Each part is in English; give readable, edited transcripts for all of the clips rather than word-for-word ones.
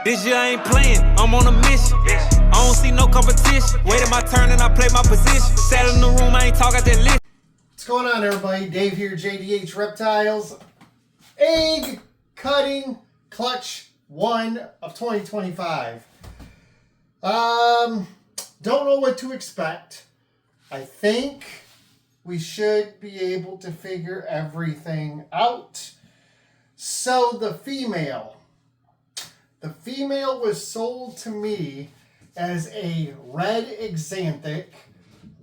This year I ain't playing, I'm on a mission. I don't see no competition. Waited my turn and I play my position. Sat in the room, I ain't talk, I just listen. What's going on, everybody? Dave here, JDH Reptiles. Egg cutting clutch 1 of 2025. Don't know what to expect. I think we should be able to figure everything out. So the female was sold to me as a red axanthic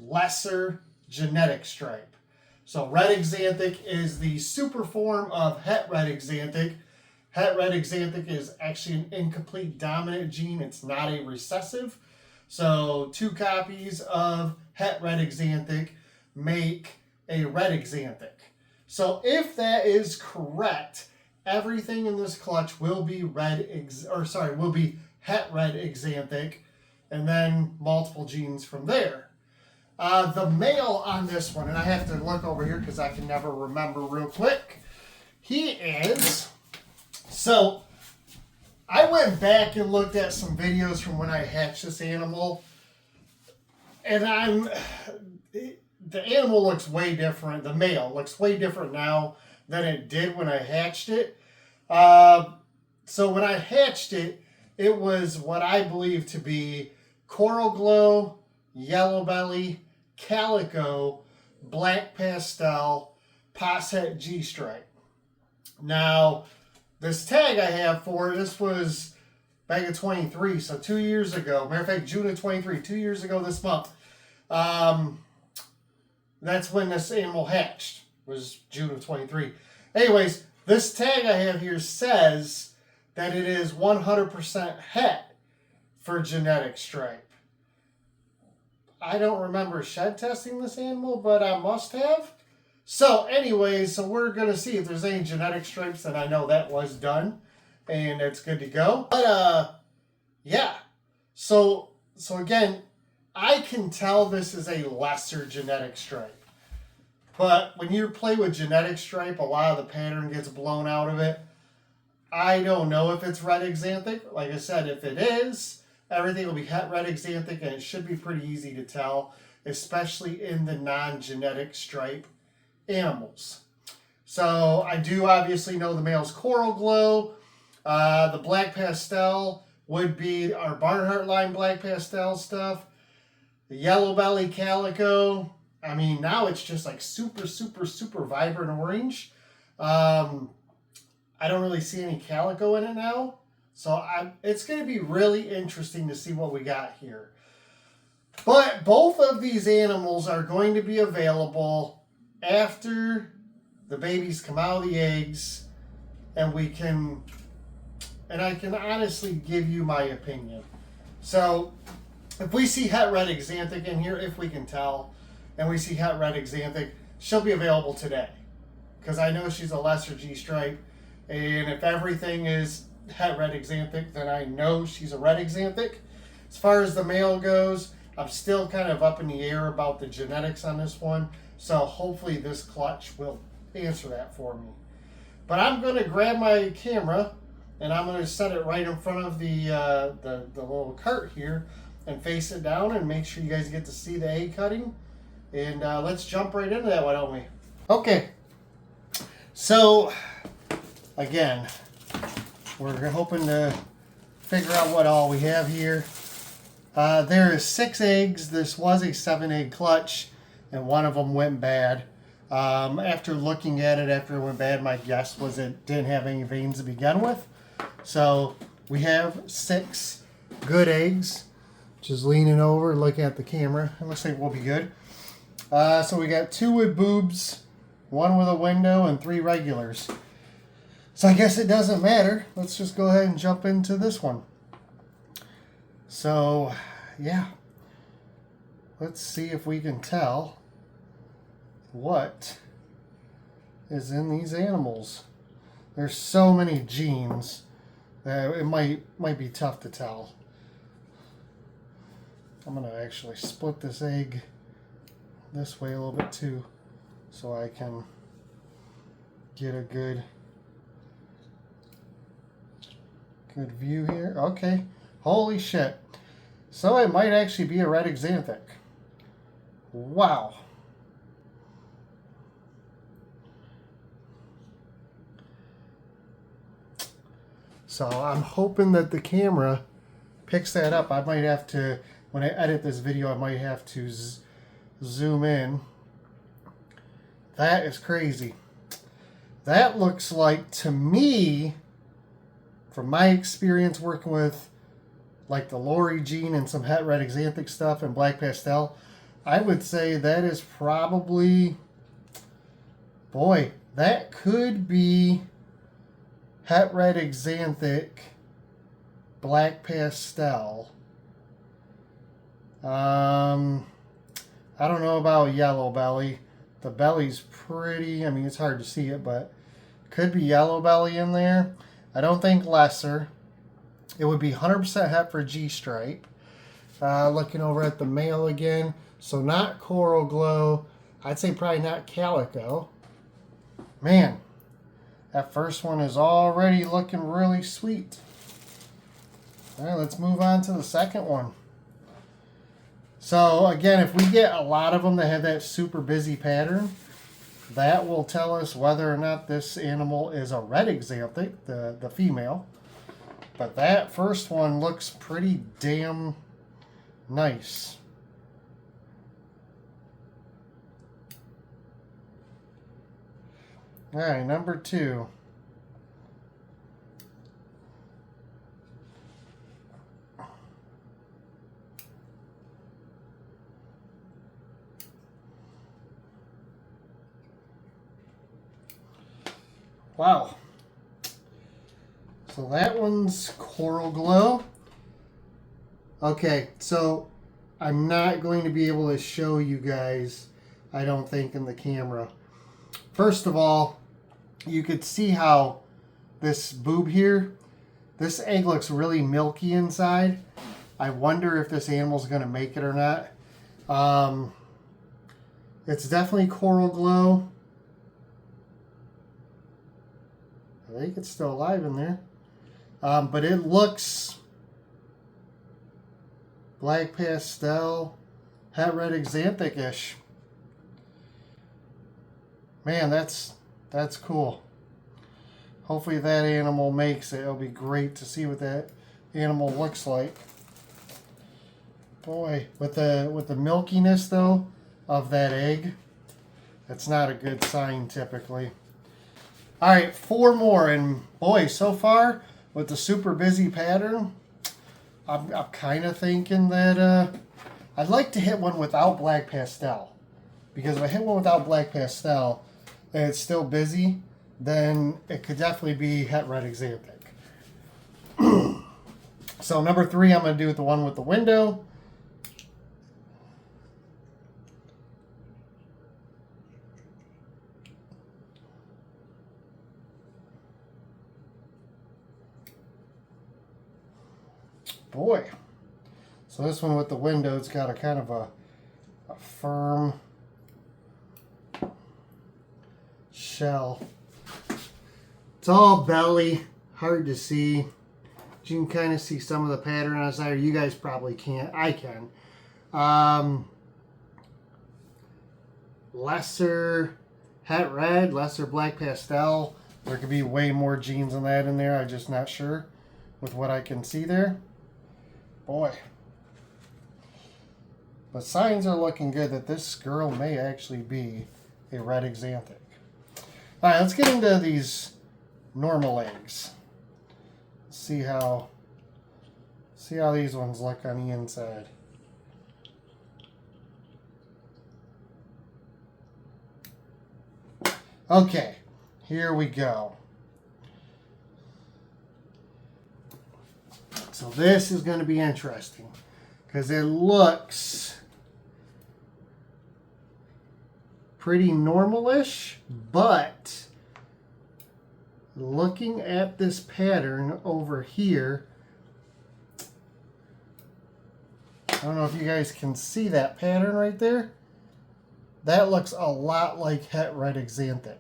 lesser genetic stripe. So red axanthic is the super form of het red axanthic. Het red axanthic is actually an incomplete dominant gene. It's not a recessive. So 2 copies of het red axanthic make a red axanthic. So if that is correct, everything in this clutch will be het red axanthic, and then multiple genes from there. The male on this one, and I have to look over here because I can never remember real quick. He is, so I went back and looked at some videos from when I hatched this animal, and the animal looks way different. The male looks way different now than it did when I hatched it. So when I hatched it, it was what I believe to be coral glow, yellow belly, calico, black pastel, posset G-stripe. Now, this tag I have for it, this was back in 23, so 2 years ago. Matter of fact, June of 23, 2 years ago this month. That's when this animal hatched, was June of 23. Anyways, this tag I have here says that it is 100% het for genetic stripe. I don't remember shed testing this animal, but I must have. So anyways, so we're going to see if there's any genetic stripes, and I know that was done, and it's good to go. But, yeah. So again, I can tell this is a lesser genetic stripe. But when you play with genetic stripe, a lot of the pattern gets blown out of it. I don't know if it's red axanthic. Like I said, if it is, everything will be het red axanthic, and it should be pretty easy to tell, especially in the non-genetic stripe animals. So I do obviously know the male's coral glow. The black pastel would be our Barnhart line black pastel stuff. The yellow belly calico, I mean, now it's just like super, super, super vibrant orange. I don't really see any calico in it now. So it's going to be really interesting to see what we got here. But both of these animals are going to be available after the babies come out of the eggs. And I can honestly give you my opinion. So if we see het red axanthic in here, if we can tell, and we see het red axanthic, she'll be available today. Because I know she's a lesser G-stripe. And if everything is het red axanthic, then I know she's a red axanthic. As far as the male goes, I'm still kind of up in the air about the genetics on this one. So hopefully this clutch will answer that for me. But I'm going to grab my camera and I'm going to set it right in front of the little cart here and face it down and make sure you guys get to see the egg cutting. And let's jump right into that, why don't we? Okay. So, again, we're hoping to figure out what all we have here. There is 6 eggs. This was a 7-egg clutch, and one of them went bad. After looking at it, after it went bad, my guess was it didn't have any veins to begin with. So we have 6 good eggs. Just leaning over, looking at the camera. It looks like we'll be good. So we got 2 with boobs, 1 with a window, and 3 regulars. So I guess it doesn't matter. Let's just go ahead and jump into this one. So, yeah. Let's see if we can tell what is in these animals. There's so many genes that it might be tough to tell. I'm going to actually split this egg this way a little bit too, so I can get a good Good view here. Okay. Holy shit. So it might actually be a red xanthic. Wow. So I'm hoping that the camera picks that up. I might have to, when I edit this video, I might have to zoom in. That is crazy. That looks like, to me, from my experience working with like the Lori gene and some het red xanthic stuff and black pastel, I would say that is probably, boy, that could be het red xanthic, black pastel. I don't know about yellow belly. The belly's pretty, I mean, it's hard to see it, but could be yellow belly in there. I don't think lesser. It would be 100% het for G-stripe. Looking over at the male again. So not coral glow. I'd say probably not calico. Man, that first one is already looking really sweet. All right, let's move on to the second one. So again, if we get a lot of them that have that super busy pattern, that will tell us whether or not this animal is a red xanthic, the female. But that first one looks pretty damn nice. All right, number 2. Wow. So that one's coral glow. Okay, so I'm not going to be able to show you guys, I don't think, in the camera. First of all, you could see how this boob here, this egg looks really milky inside. I wonder if this animal's going to make it or not. It's definitely coral glow. I think it's still alive in there. But it looks black pastel, het red xanthic-ish. Man, that's cool. Hopefully that animal makes it. It'll be great to see what that animal looks like. Boy, with the milkiness though of that egg, that's not a good sign typically. All right, 4 more, and boy, so far with the super busy pattern, I'm kind of thinking that I'd like to hit one without black pastel, because if I hit one without black pastel and it's still busy, then it could definitely be het red xanthic. So number 3, I'm going to do the one with the window. Boy, so this one with the window, it's got a kind of a firm shell. It's all belly, hard to see. You can kind of see some of the pattern on the side. You guys probably can't. I can. Lesser het red, lesser black pastel. There could be way more genes than that in there. I'm just not sure with what I can see there. Boy. But signs are looking good that this girl may actually be a red xanthic. All right, let's get into these normal eggs. See how these ones look on the inside. Okay, here we go. So this is going to be interesting because it looks pretty normal-ish, but looking at this pattern over here, I don't know if you guys can see that pattern right there. That looks a lot like het red xanthic.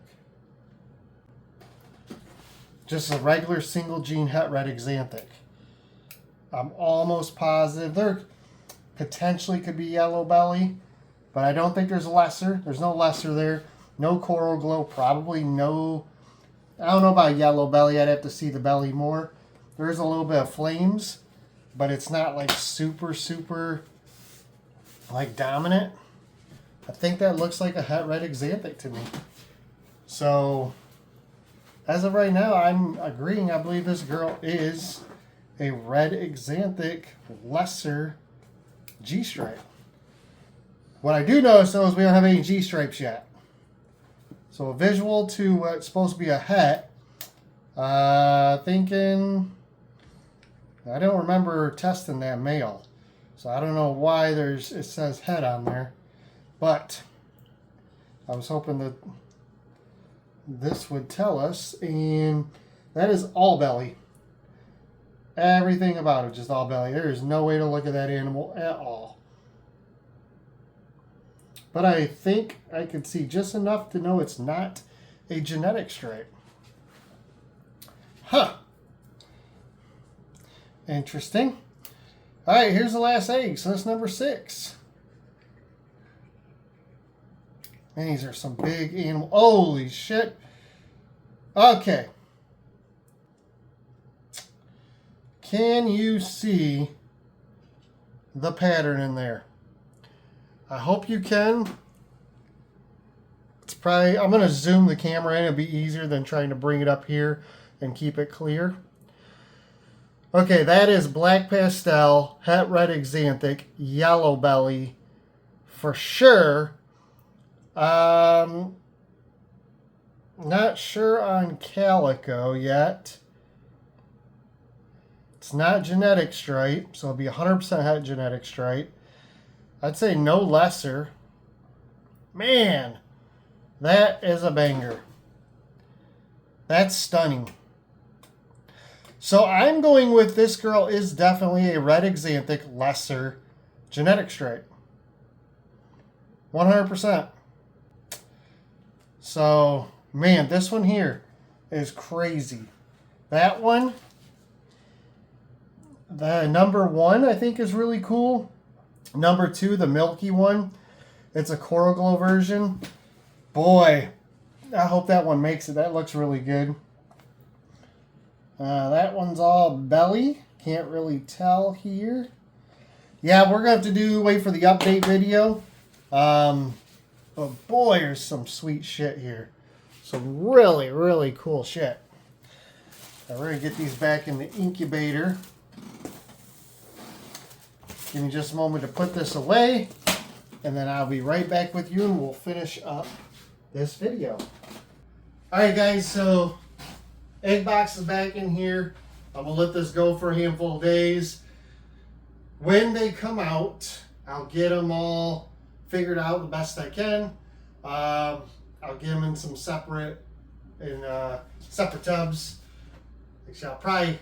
just a regular single gene het red axanthic. I'm almost positive there potentially could be yellow belly, but I don't think there's a lesser. There's no lesser there. No coral glow, probably no. I don't know about yellow belly. I'd have to see the belly more. There is a little bit of flames, but it's not like super, super like dominant. I think that looks like a het red axanthic to me. So as of right now, I'm agreeing. I believe this girl is a red axanthic lesser G-stripe. What I do notice though is we don't have any G-stripes yet. So a visual to what's supposed to be a het. Thinking, I don't remember testing that male. So I don't know why it says het on there. But I was hoping that this would tell us, and that is all belly. Everything about it, just all belly. There is no way to look at that animal at all. But I think I could see just enough to know it's not a genetic stripe. Huh. Interesting. All right, here's the last egg. So that's number 6. Man, these are some big animals. Holy shit. Okay. Can you see the pattern in there? I hope you can. It's probably, I'm going to zoom the camera in. It'll be easier than trying to bring it up here and keep it clear. Okay, that is black pastel, het red axanthic, yellow belly for sure. Not sure on calico yet. It's not genetic stripe, so it'll be 100% het genetic stripe. I'd say no lesser. Man, that is a banger. That's stunning. So I'm going with this girl is definitely a red axanthic lesser genetic stripe. 100%. So, man, this one here is crazy. That one, the number 1, I think is really cool. Number 2, the milky one. It's a coral glow version. Boy, I hope that one makes it. That looks really good. That one's all belly. Can't really tell here. Yeah, we're going to have to wait for the update video. But boy, there's some sweet shit here. Some really, really cool shit. Now we're going to get these back in the incubator. Give me just a moment to put this away. And then I'll be right back with you and we'll finish up this video. Alright guys, so egg box is back in here. I'm going to let this go for a handful of days. When they come out, I'll get them all figured out the best I can. I'll get them in some separate tubs. Actually,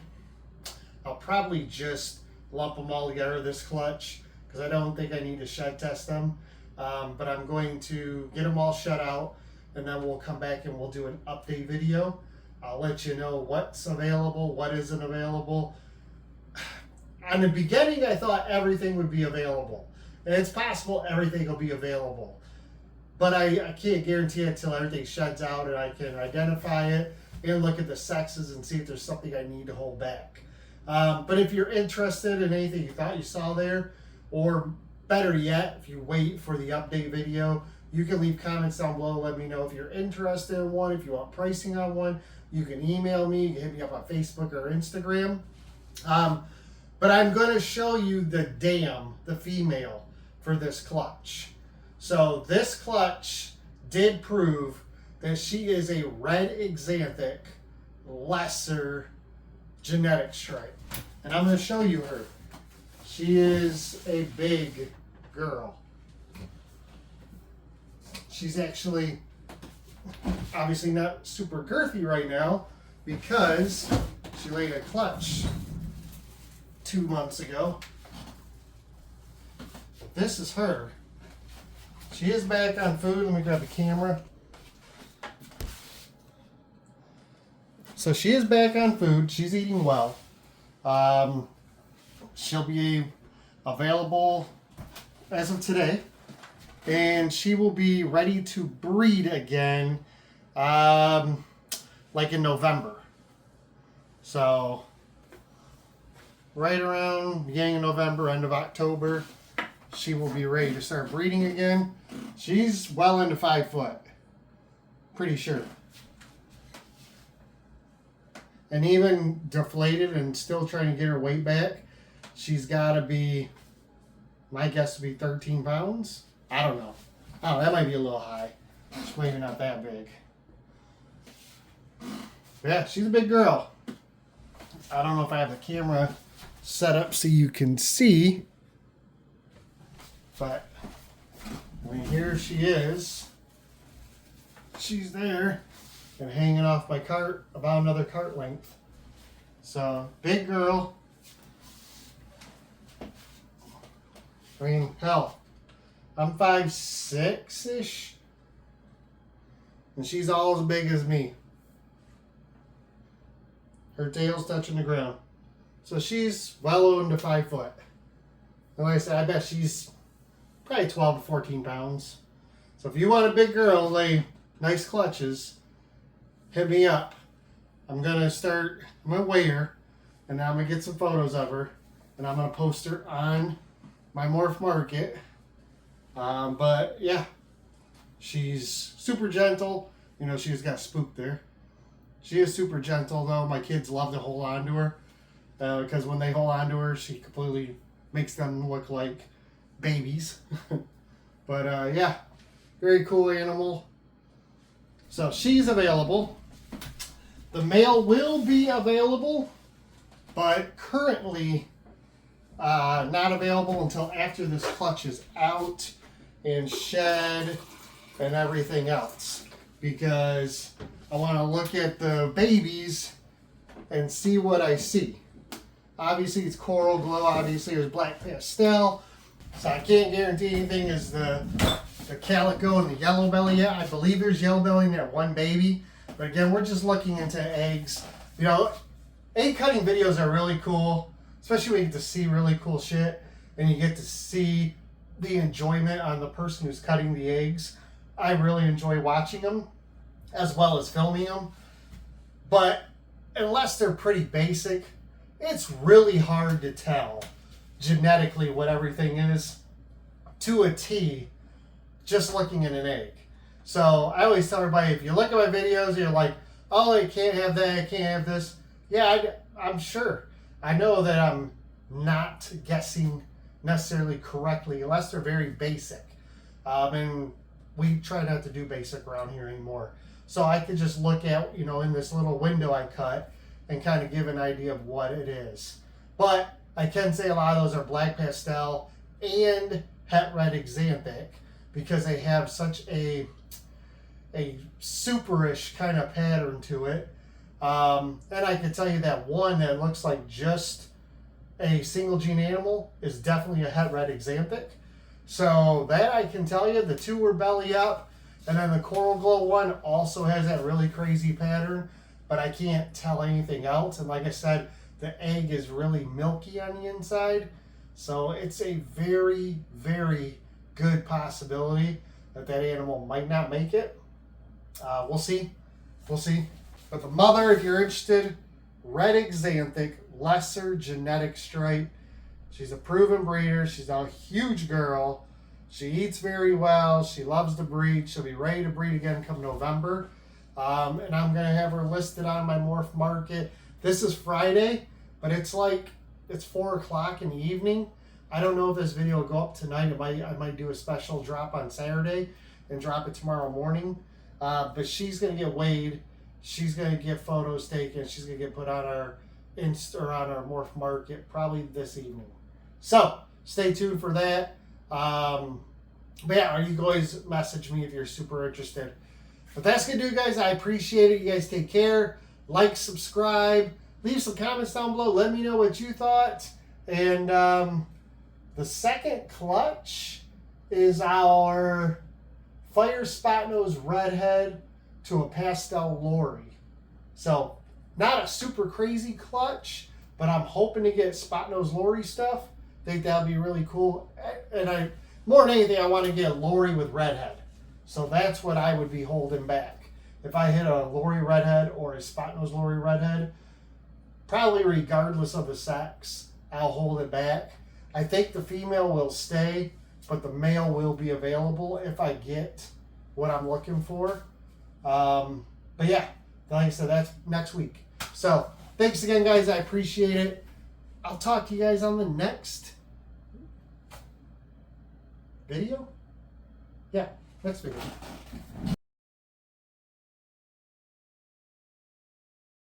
I'll probably just lump them all together this clutch because I don't think I need to shed test them. But I'm going to get them all shut out, and then we'll come back and we'll do an update video. I'll let you know what's available, what isn't available. In the beginning, I thought everything would be available. And it's possible everything will be available. But I can't guarantee it until everything sheds out and I can identify it and look at the sexes and see if there's something I need to hold back. But if you're interested in anything you thought you saw there, or better yet, if you wait for the update video, you can leave comments down below. Let me know if you're interested in one, if you want pricing on one. You can email me, you can hit me up on Facebook or Instagram. But I'm going to show you the dam, the female, for this clutch. So this clutch did prove that she is a red axanthic lesser genetic stripe. And I'm going to show you her. She is a big girl. She's actually obviously not super girthy right now because she laid a clutch 2 months ago. But this is her. She is back on food. Let me grab the camera. So she is back on food. She's eating well. She'll be available as of today. And she will be ready to breed again like in November. So right around beginning of November, end of October, she will be ready to start breeding again. She's well into 5 foot. Pretty sure. And even deflated and still trying to get her weight back, she's got to be, my guess would be 13 pounds. I don't know. Oh, that might be a little high. She's maybe not that big. Yeah, she's a big girl. I don't know if I have the camera set up so you can see, but I mean, here she is. She's there and hanging off my cart about another cart length. So, big girl. I mean, hell, I'm 5'6"-ish, and she's all as big as me. Her tail's touching the ground. So she's well into 5 foot. And like I said, I bet she's probably 12 to 14 pounds. So if you want a big girl, lay nice clutches, hit me up. I'm going to weigh her, and then I'm going to get some photos of her, and I'm going to post her on my morph market. But yeah, she's super gentle. You know, she just got spooked there. She is super gentle, though. My kids love to hold on to her because when they hold on to her, she completely makes them look like babies. But yeah, very cool animal. So she's available. The male will be available, but currently not available until after this clutch is out and shed and everything else, because I want to look at the babies and see what I see. Obviously it's coral glow, obviously there's black pastel, so I can't guarantee anything is the calico and the yellow belly yet. I believe there's yellow belly in that one baby, but again, we're just looking into eggs. You know, egg cutting videos are really cool, especially when you get to see really cool shit and you get to see the enjoyment on the person who's cutting the eggs. I really enjoy watching them as well as filming them. But unless they're pretty basic, it's really hard to tell genetically what everything is to a T just looking at an egg. So I always tell everybody, if you look at my videos, you're like, oh, I can't have that, I can't have this. Yeah, I'm sure. I know that I'm not guessing necessarily correctly unless they're very basic. And we try not to do basic around here anymore. So I could just look at, you know, in this little window I cut and kind of give an idea of what it is. But I can say a lot of those are black pastel and het red xanthic because they have such a superish kind of pattern to it. And I can tell you that one that looks like just a single gene animal is definitely a het red xanthic. So that I can tell you, the two were belly up, and then the coral glow one also has that really crazy pattern, but I can't tell anything else. And like I said, the egg is really milky on the inside, so it's a very, very good possibility that that animal might not make it. We'll see. But the mother, if you're interested, red xanthic, lesser genetic stripe. She's a proven breeder. She's a huge girl. She eats very well. She loves to breed. She'll be ready to breed again come November. And I'm going to have her listed on my morph market. This is Friday, but it's 4 o'clock in the evening. I don't know if this video will go up tonight. I might do a special drop on Saturday and drop it tomorrow morning. But she's going to get weighed. She's going to get photos taken. She's going to get put on our morph market probably this evening. So stay tuned for that. But yeah, you guys message me if you're super interested. But that's going to do it, guys. I appreciate it. You guys take care. Like, subscribe. Leave some comments down below. Let me know what you thought. And the second clutch is our Fire Spot Nose Redhead to a Pastel Lori. So Not a super crazy clutch, but I'm hoping to get spot nose Lori stuff. Think that'll be really cool. And more than anything, I want to get a Lori with redhead. So that's what I would be holding back. If I hit a Lori redhead or a spot nose Lori redhead, probably regardless of the sex, I'll hold it back. I think the female will stay, but the male will be available if I get what I'm looking for. But yeah, like I said, that's next week. So thanks again, guys. I appreciate it. I'll talk to you guys on the next video. Yeah, next video.